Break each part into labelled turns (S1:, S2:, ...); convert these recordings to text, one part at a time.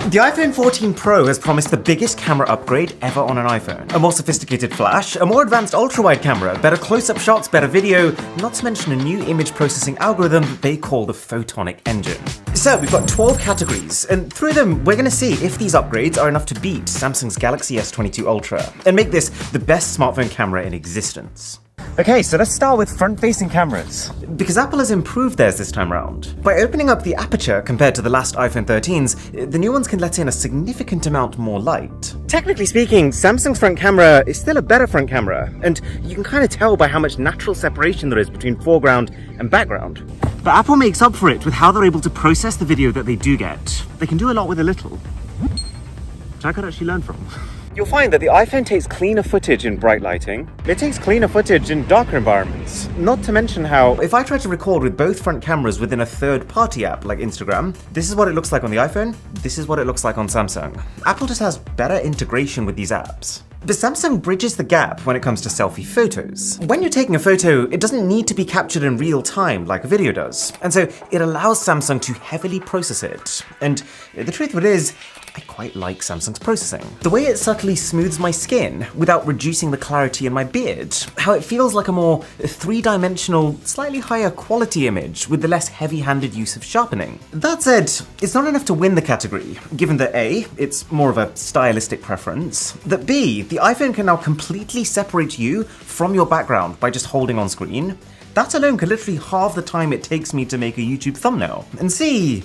S1: The iPhone 14 Pro has promised the biggest camera upgrade ever on an iPhone. A more sophisticated flash, a more advanced ultra-wide camera, better close-up shots, better video, not to mention a new image processing algorithm that they call the Photonic Engine. So we've got 12 categories, and through them we're going to see if these upgrades are enough to beat Samsung's Galaxy S22 Ultra, and make this the best smartphone camera in existence. Okay, so let's start with front-facing cameras. Because Apple has improved theirs this time around. By opening up the aperture compared to the last iPhone 13s, the new ones can let in a significant amount more light. Technically speaking, Samsung's front camera is still a better front camera, and you can kind of tell by how much natural separation there is between foreground and background. But Apple makes up for it with how they're able to process the video that they do get. They can do a lot with a little, which I could actually learn from. You'll find that the iPhone takes cleaner footage in bright lighting. It takes cleaner footage in darker environments. Not to mention how, if I try to record with both front cameras within a third-party app like Instagram, this is what it looks like on the iPhone, this is what it looks like on Samsung. Apple just has better integration with these apps. But Samsung bridges the gap when it comes to selfie photos. When you're taking a photo, it doesn't need to be captured in real time like a video does. And so it allows Samsung to heavily process it. And the truth of it is, I quite like Samsung's processing. The way it subtly smooths my skin without reducing the clarity in my beard. How it feels like a more three-dimensional, slightly higher quality image with the less heavy-handed use of sharpening. That said, it's not enough to win the category, given that A, it's more of a stylistic preference, that B, the iPhone can now completely separate you from your background by just holding on screen. That alone could literally halve the time it takes me to make a YouTube thumbnail. And C,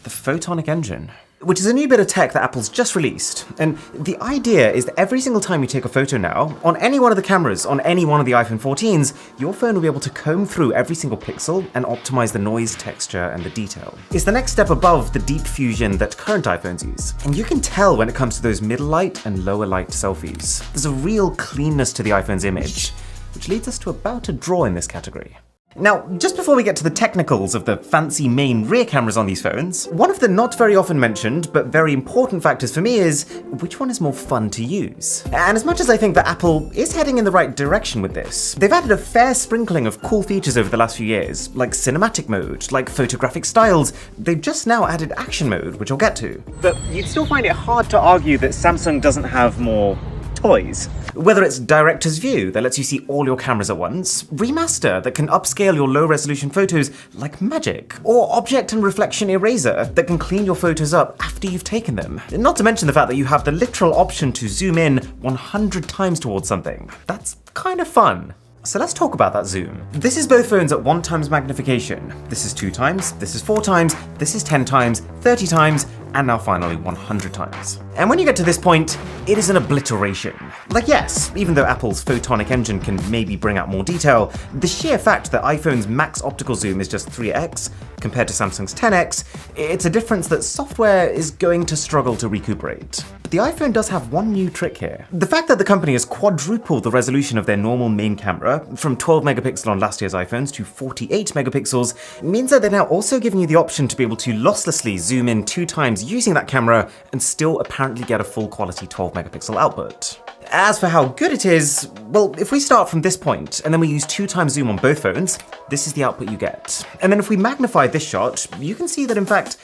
S1: the Photonic Engine, which is a new bit of tech that Apple's just released. And the idea is that every single time you take a photo now, on any one of the cameras, on any one of the iPhone 14s, your phone will be able to comb through every single pixel and optimize the noise, texture, and the detail. It's the next step above the deep fusion that current iPhones use. And you can tell when it comes to those middle light and lower light selfies. There's a real cleanness to the iPhone's image, which leads us to about a draw in this category. Now, just before we get to the technicals of the fancy main rear cameras on these phones, one of the not very often mentioned but very important factors for me is which one is more fun to use. And as much as I think that Apple is heading in the right direction with this, they've added a fair sprinkling of cool features over the last few years, like cinematic mode, like photographic styles. They've just now added action mode, which I'll get to. But you'd still find it hard to argue that Samsung doesn't have more toys. Whether it's Director's View that lets you see all your cameras at once, Remaster that can upscale your low-resolution photos like magic, or Object and Reflection Eraser that can clean your photos up after you've taken them. Not to mention the fact that you have the literal option to zoom in 100 times towards something. That's kind of fun. So let's talk about that zoom. This is both phones at 1x magnification. This is 2x, this is 4x, this is 10x, 30x, and now finally 100 times. And when you get to this point, it is an obliteration. Like yes, even though Apple's Photonic Engine can maybe bring out more detail, the sheer fact that iPhone's max optical zoom is just 3x compared to Samsung's 10x, it's a difference that software is going to struggle to recuperate. But the iPhone does have one new trick here. The fact that the company has quadrupled the resolution of their normal main camera, from 12 megapixel on last year's iPhones to 48 megapixels, means that they're now also giving you the option to be able to losslessly zoom in 2x using that camera and still apparently get a full quality 12 megapixel output. As for how good it is, well, if we start from this point and then we use 2x zoom on both phones, this is the output you get. And then if we magnify this shot, you can see that in fact,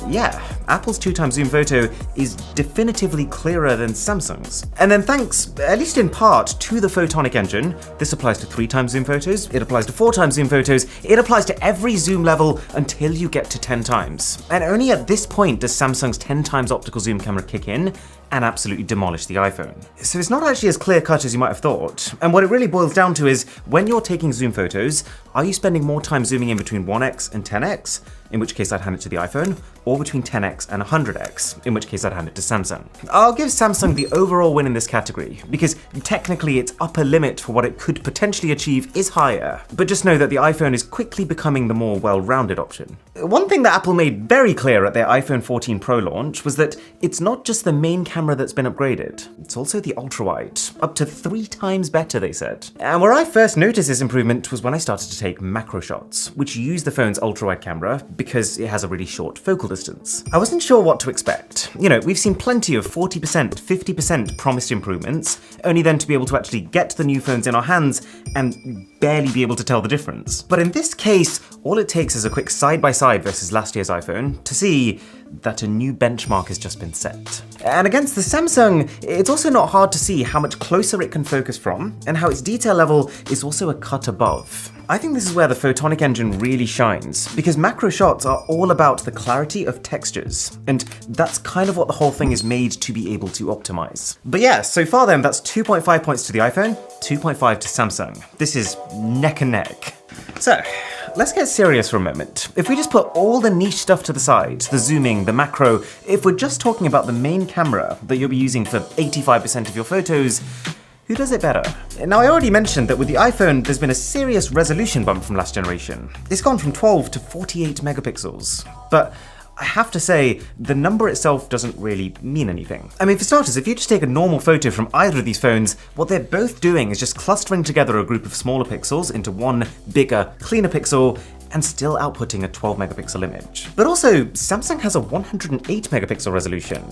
S1: yeah, Apple's 2x zoom photo is definitively clearer than Samsung's. And then thanks, at least in part, to the Photonic Engine, this applies to 3x zoom photos, it applies to 4x zoom photos, it applies to every zoom level until you get to 10x. And only at this point does Samsung's 10x optical zoom camera kick in and absolutely demolish the iPhone. So it's not actually as clear-cut as you might have thought. And what it really boils down to is, when you're taking zoom photos, are you spending more time zooming in between 1x and 10x? In which case I'd hand it to the iPhone, or between 10x and 100x, in which case I'd hand it to Samsung. I'll give Samsung the overall win in this category, because technically its upper limit for what it could potentially achieve is higher, but just know that the iPhone is quickly becoming the more well-rounded option. One thing that Apple made very clear at their iPhone 14 Pro launch was that it's not just the main camera that's been upgraded, it's also the ultra-wide, up to 3 times better, they said. And where I first noticed this improvement was when I started to take macro shots, which use the phone's ultra-wide camera because it has a really short focal distance. I wasn't sure what to expect. You know, we've seen plenty of 40%, 50% promised improvements, only then to be able to actually get the new phones in our hands and barely be able to tell the difference. But in this case, all it takes is a quick side-by-side versus last year's iPhone to see that a new benchmark has just been set. And against the Samsung, it's also not hard to see how much closer it can focus from, and how its detail level is also a cut above. I think this is where the photonic engine really shines, because macro shots are all about the clarity of textures, and that's kind of what the whole thing is made to be able to optimize. But yeah, so far then, that's 2.5 points to the iPhone, 2.5 to Samsung. This is neck and neck. So, let's get serious for a moment. If we just put all the niche stuff to the side, the zooming, the macro, if we're just talking about the main camera that you'll be using for 85% of your photos, who does it better? Now, I already mentioned that with the iPhone, there's been a serious resolution bump from last generation. It's gone from 12 to 48 megapixels. But I have to say, the number itself doesn't really mean anything. I mean, for starters, if you just take a normal photo from either of these phones, what they're both doing is just clustering together a group of smaller pixels into one bigger, cleaner pixel, and still outputting a 12 megapixel image. But also, Samsung has a 108 megapixel resolution.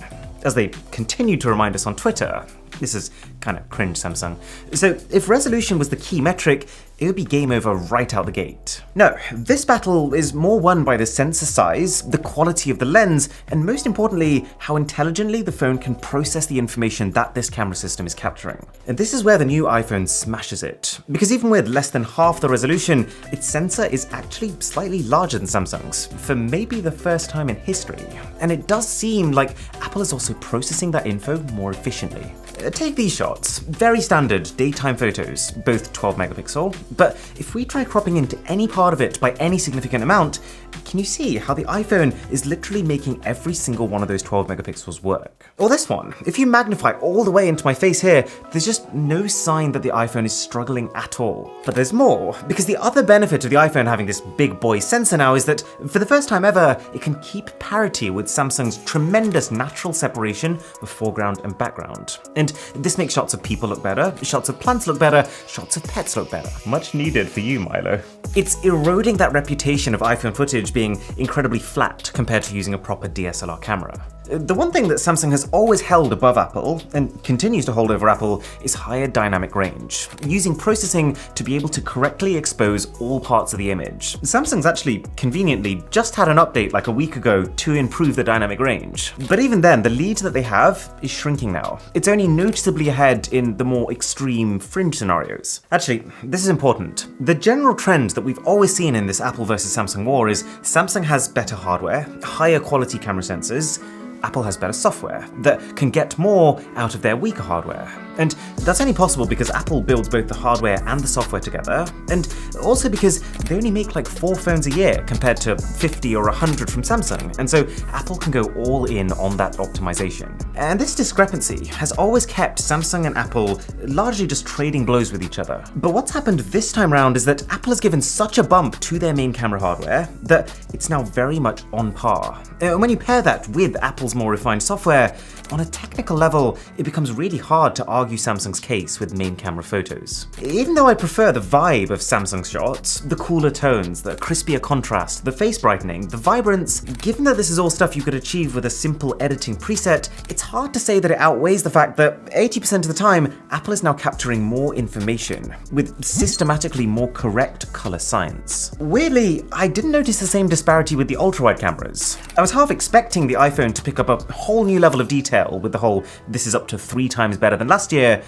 S1: As they continue to remind us on Twitter, this is kind of cringe, Samsung. So if resolution was the key metric, it would be game over right out the gate. No, this battle is more won by the sensor size, the quality of the lens, and most importantly, how intelligently the phone can process the information that this camera system is capturing. And this is where the new iPhone smashes it. Because even with less than half the resolution, its sensor is actually slightly larger than Samsung's, for maybe the first time in history. And it does seem like Apple is also processing that info more efficiently. Take these shots, very standard daytime photos, both 12 megapixel, but if we try cropping into any part of it by any significant amount, can you see how the iPhone is literally making every single one of those 12 megapixels work? Or this one, if you magnify all the way into my face here, there's just no sign that the iPhone is struggling at all. But there's more, because the other benefit of the iPhone having this big boy sensor now is that, for the first time ever, it can keep parity with Samsung's tremendous natural separation of foreground and background. And this makes shots of people look better, shots of plants look better, shots of pets look better. Much needed for you, Milo. It's eroding that reputation of iPhone footage being incredibly flat compared to using a proper DSLR camera. The one thing that Samsung has always held above Apple, and continues to hold over Apple, is higher dynamic range, using processing to be able to correctly expose all parts of the image. Samsung's actually, conveniently, just had an update like a week ago to improve the dynamic range. But even then, the lead that they have is shrinking now. It's only noticeably ahead in the more extreme fringe scenarios. Actually, this is important. The general trend that we've always seen in this Apple versus Samsung war is Samsung has better hardware, higher quality camera sensors, Apple has better software that can get more out of their weaker hardware. And that's only possible because Apple builds both the hardware and the software together, and also because they only make like 4 phones a year compared to 50 or 100 from Samsung, and so Apple can go all in on that optimization. And this discrepancy has always kept Samsung and Apple largely just trading blows with each other. But what's happened this time around is that Apple has given such a bump to their main camera hardware that it's now very much on par. And when you pair that with Apple's more refined software, on a technical level, it becomes really hard to argue Samsung's case with main camera photos. Even though I prefer the vibe of Samsung's shots, the cooler tones, the crispier contrast, the face brightening, the vibrance, given that this is all stuff you could achieve with a simple editing preset, it's hard to say that it outweighs the fact that 80% of the time, Apple is now capturing more information, with systematically more correct color science. Weirdly, I didn't notice the same disparity with the ultra-wide cameras. I was half expecting the iPhone to pick up a whole new level of detail with the whole "this is up to 3 times better than last year,"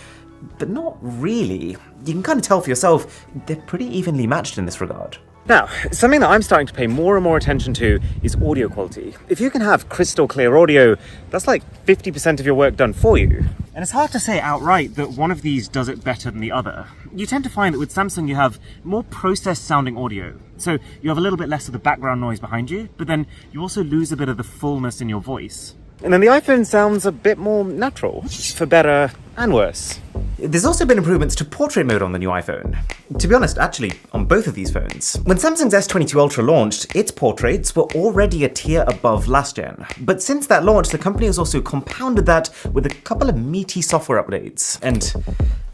S1: but not really. You can kind of tell for yourself, they're pretty evenly matched in this regard. Now, something that I'm starting to pay more and more attention to is audio quality. If you can have crystal clear audio, that's like 50% of your work done for you. And it's hard to say outright that one of these does it better than the other. You tend to find that with Samsung you have more processed sounding audio. So you have a little bit less of the background noise behind you, but then you also lose a bit of the fullness in your voice. And then the iPhone sounds a bit more natural, for better and worse. There's also been improvements to portrait mode on the new iPhone. To be honest, actually, on both of these phones. When Samsung's S22 Ultra launched, its portraits were already a tier above last gen. But since that launch, the company has also compounded that with a couple of meaty software updates. And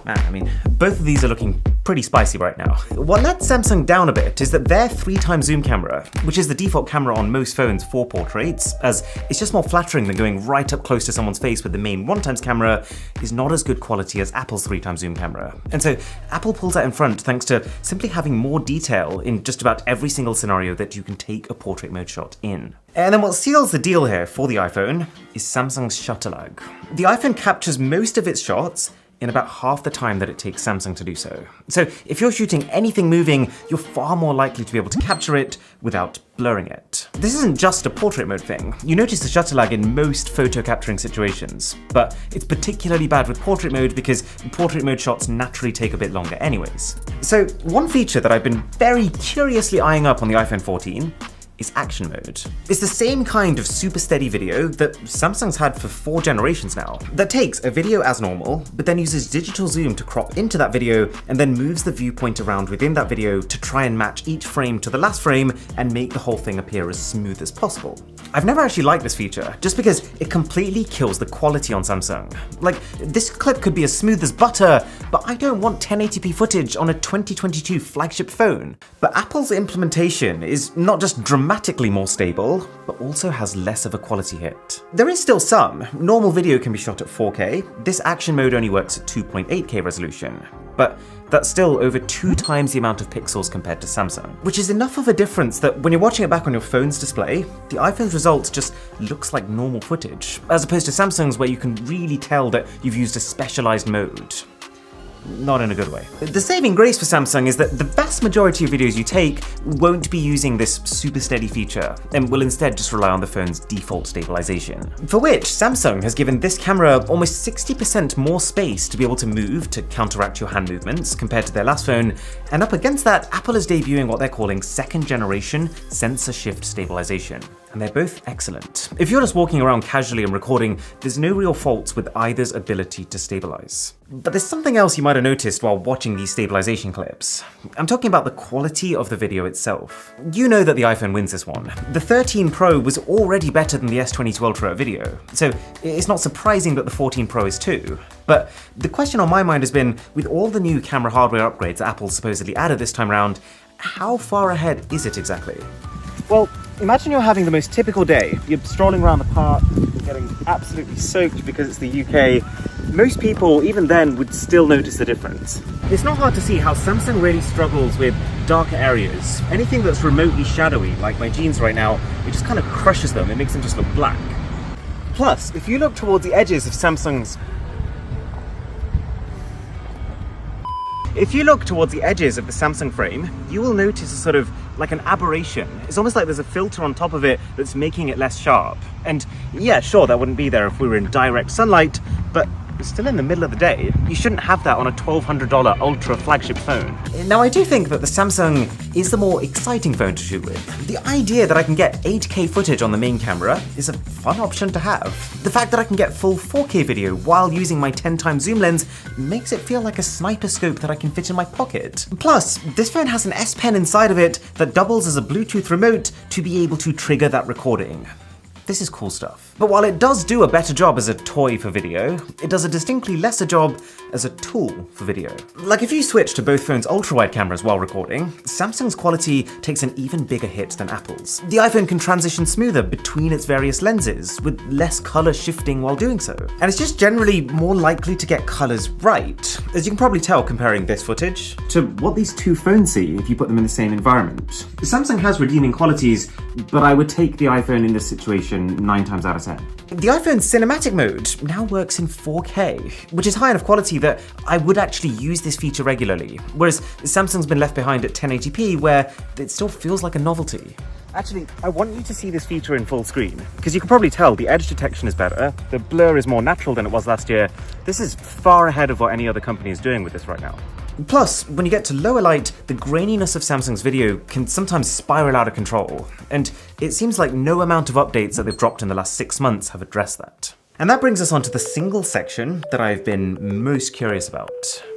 S1: man, I mean, both of these are looking pretty spicy right now. What lets Samsung down a bit is that their 3x zoom camera, which is the default camera on most phones for portraits, as it's just more flattering than going right up close to someone's face with the main 1x camera, is not as good quality as Apple's 3x zoom camera. And so Apple pulls out in front thanks to simply having more detail in just about every single scenario that you can take a portrait mode shot in. And then what seals the deal here for the iPhone is Samsung's shutter lag. The iPhone captures most of its shots in about half the time that it takes Samsung to do so. So if you're shooting anything moving, you're far more likely to be able to capture it without blurring it. This isn't just a portrait mode thing. You notice the shutter lag in most photo capturing situations, but it's particularly bad with portrait mode because portrait mode shots naturally take a bit longer anyways. So one feature that I've been very curiously eyeing up on the iPhone 14 is action mode. It's the same kind of super steady video that Samsung's had for 4 generations now, that takes a video as normal, but then uses digital zoom to crop into that video and then moves the viewpoint around within that video to try and match each frame to the last frame and make the whole thing appear as smooth as possible. I've never actually liked this feature, just because it completely kills the quality on Samsung. Like, this clip could be as smooth as butter, but I don't want 1080p footage on a 2022 flagship phone. But Apple's implementation is not just dramatically more stable, but also has less of a quality hit. There is still some. Normal video can be shot at 4K. This action mode only works at 2.8K resolution, but that's still over 2 times the amount of pixels compared to Samsung, which is enough of a difference that when you're watching it back on your phone's display, the iPhone's results just looks like normal footage, as opposed to Samsung's where you can really tell that you've used a specialized mode. Not in a good way. The saving grace for Samsung is that the vast majority of videos you take won't be using this super steady feature and will instead just rely on the phone's default stabilization, for which Samsung has given this camera almost 60% more space to be able to move to counteract your hand movements compared to their last phone, and up against that, Apple is debuting what they're calling second generation sensor shift stabilization. And they're both excellent. If you're just walking around casually and recording, there's no real faults with either's ability to stabilize. But there's something else you might have noticed while watching these stabilization clips. I'm talking about the quality of the video itself. You know that the iPhone wins this one. The 13 Pro was already better than the s22 Ultra at video, so it's not surprising that the 14 Pro is too. But the question on my mind has been, with all the new camera hardware upgrades that Apple supposedly added this time around, how far ahead is it exactly? Well, imagine you're having the most typical day. You're strolling around the park, you're getting absolutely soaked because it's the UK. Most people, even then, would still notice the difference. It's not hard to see how Samsung really struggles with darker areas. Anything that's remotely shadowy, like my jeans right now, it just kind of crushes them. It makes them just look black. Plus, if you look towards the edges of Samsung's If you look towards the edges of the Samsung frame, you will notice a sort of like an aberration. It's almost like there's a filter on top of it that's making it less sharp. And yeah, sure, that wouldn't be there if we were in direct sunlight, but it's still in the middle of the day. You shouldn't have that on a $1,200 Ultra flagship phone. Now, I do think that the Samsung is the more exciting phone to shoot with. The idea that I can get 8K footage on the main camera is a fun option to have. The fact that I can get full 4K video while using my 10x zoom lens makes it feel like a sniper scope that I can fit in my pocket. Plus, this phone has an S Pen inside of it that doubles as a Bluetooth remote to be able to trigger that recording. This is cool stuff. But while it does do a better job as a toy for video, it does a distinctly lesser job as a tool for video. Like if you switch to both phones' ultra-wide cameras while recording, Samsung's quality takes an even bigger hit than Apple's. The iPhone can transition smoother between its various lenses, with less color shifting while doing so. And it's just generally more likely to get colors right, as you can probably tell comparing this footage to what these two phones see if you put them in the same environment. Samsung has redeeming qualities, but I would take the iPhone in this situation 9 times out of 10. The iPhone's cinematic mode now works in 4K, which is high enough quality that I would actually use this feature regularly, whereas Samsung's been left behind at 1080p where it still feels like a novelty. Actually, I want you to see this feature in full screen, because you can probably tell the edge detection is better, the blur is more natural than it was last year. This is far ahead of what any other company is doing with this right now. Plus, when you get to lower light, the graininess of Samsung's video can sometimes spiral out of control, and it seems like no amount of updates that they've dropped in the last 6 months have addressed that. And that brings us on to the single section that I've been most curious about: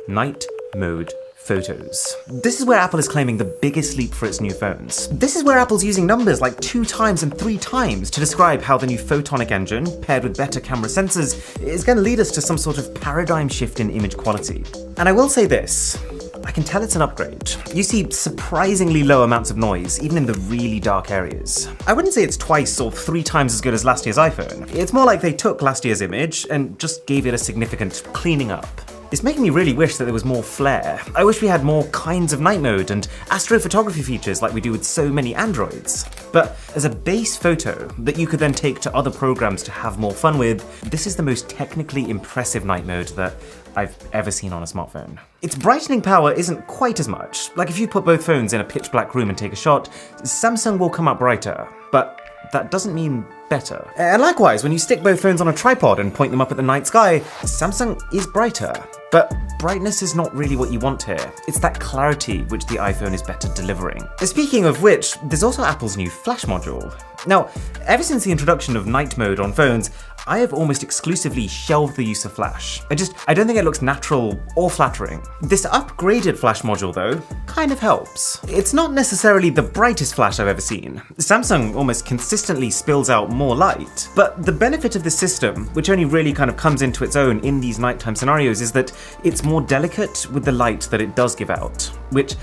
S1: night mode photos. This is where Apple is claiming the biggest leap for its new phones. This is where Apple's using numbers like 2 times and 3 times to describe how the new photonic engine, paired with better camera sensors, is going to lead us to some sort of paradigm shift in image quality. And I will say this, I can tell it's an upgrade. You see surprisingly low amounts of noise, even in the really dark areas. I wouldn't say it's twice or 3 times as good as last year's iPhone. It's more like they took last year's image and just gave it a significant cleaning up. It's making me really wish that there was more flair. I wish we had more kinds of night mode and astrophotography features like we do with so many Androids. But as a base photo that you could then take to other programs to have more fun with, this is the most technically impressive night mode that I've ever seen on a smartphone. Its brightening power isn't quite as much. Like if you put both phones in a pitch black room and take a shot, Samsung will come out brighter, but that doesn't mean better. And likewise, when you stick both phones on a tripod and point them up at the night sky, Samsung is brighter. But brightness is not really what you want here. It's that clarity which the iPhone is better delivering. Speaking of which, there's also Apple's new flash module. Now, ever since the introduction of night mode on phones, I have almost exclusively shelved the use of flash. I don't think it looks natural or flattering. This upgraded flash module, though, kind of helps. It's not necessarily the brightest flash I've ever seen. Samsung almost consistently spills out more light. But the benefit of this system, which only really kind of comes into its own in these nighttime scenarios, is that it's more delicate with the light that it does give out, which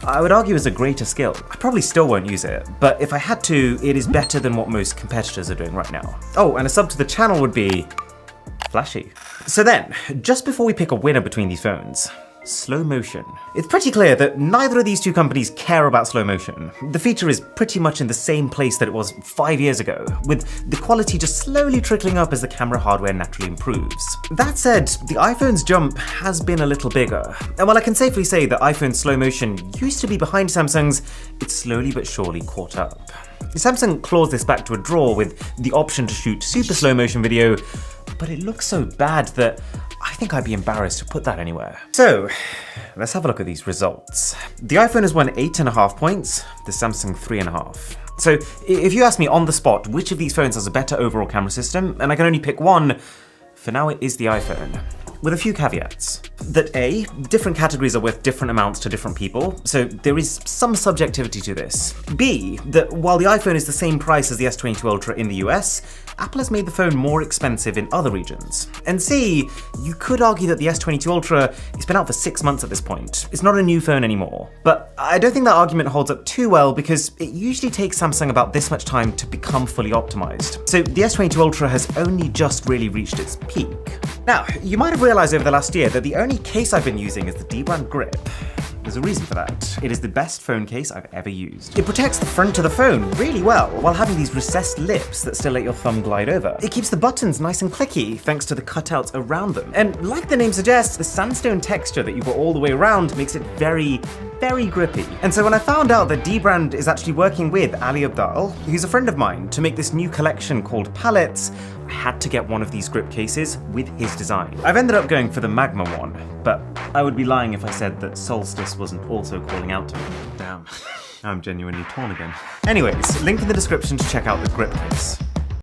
S1: I would argue is a greater skill. I probably still won't use it, but if I had to, it is better than what most competitors are doing right now. Oh, and a sub to the channel would be flashy. So then, just before we pick a winner between these phones, slow motion. It's pretty clear that neither of these two companies care about slow motion. The feature is pretty much in the same place that it was 5 years ago, with the quality just slowly trickling up as the camera hardware naturally improves. That said, the iPhone's jump has been a little bigger. And while I can safely say that iPhone's slow motion used to be behind Samsung's, it's slowly but surely caught up. Samsung claws this back to a draw with the option to shoot super slow motion video, but it looks so bad that I think I'd be embarrassed to put that anywhere. So, let's have a look at these results. The iPhone has won 8.5 points, the Samsung 3.5. So, if you ask me on the spot which of these phones has a better overall camera system, and I can only pick one, for now it is the iPhone. With a few caveats. That A, different categories are worth different amounts to different people, so there is some subjectivity to this. B, that while the iPhone is the same price as the S22 Ultra in the US, Apple has made the phone more expensive in other regions. And C, you could argue that the S22 Ultra has been out for 6 months at this point. It's not a new phone anymore. But I don't think that argument holds up too well because it usually takes Samsung about this much time to become fully optimized. So the S22 Ultra has only just really reached its peak. Now, you might have realized over the last year that the only case I've been using is the D-brand grip. There's a reason for that. It is the best phone case I've ever used. It protects the front of the phone really well, while having these recessed lips that still let your thumb glide over. It keeps the buttons nice and clicky, thanks to the cutouts around them. And like the name suggests, the sandstone texture that you got all the way around makes it very grippy. And so when I found out that D-brand is actually working with Ali Abdaal, who's a friend of mine, to make this new collection called Palettes, I had to get one of these grip cases with his design. I've ended up going for the Magma one, but I would be lying if I said that Solstice wasn't also calling out to me. Damn, I'm genuinely torn again. Anyways, link in the description to check out the grip case.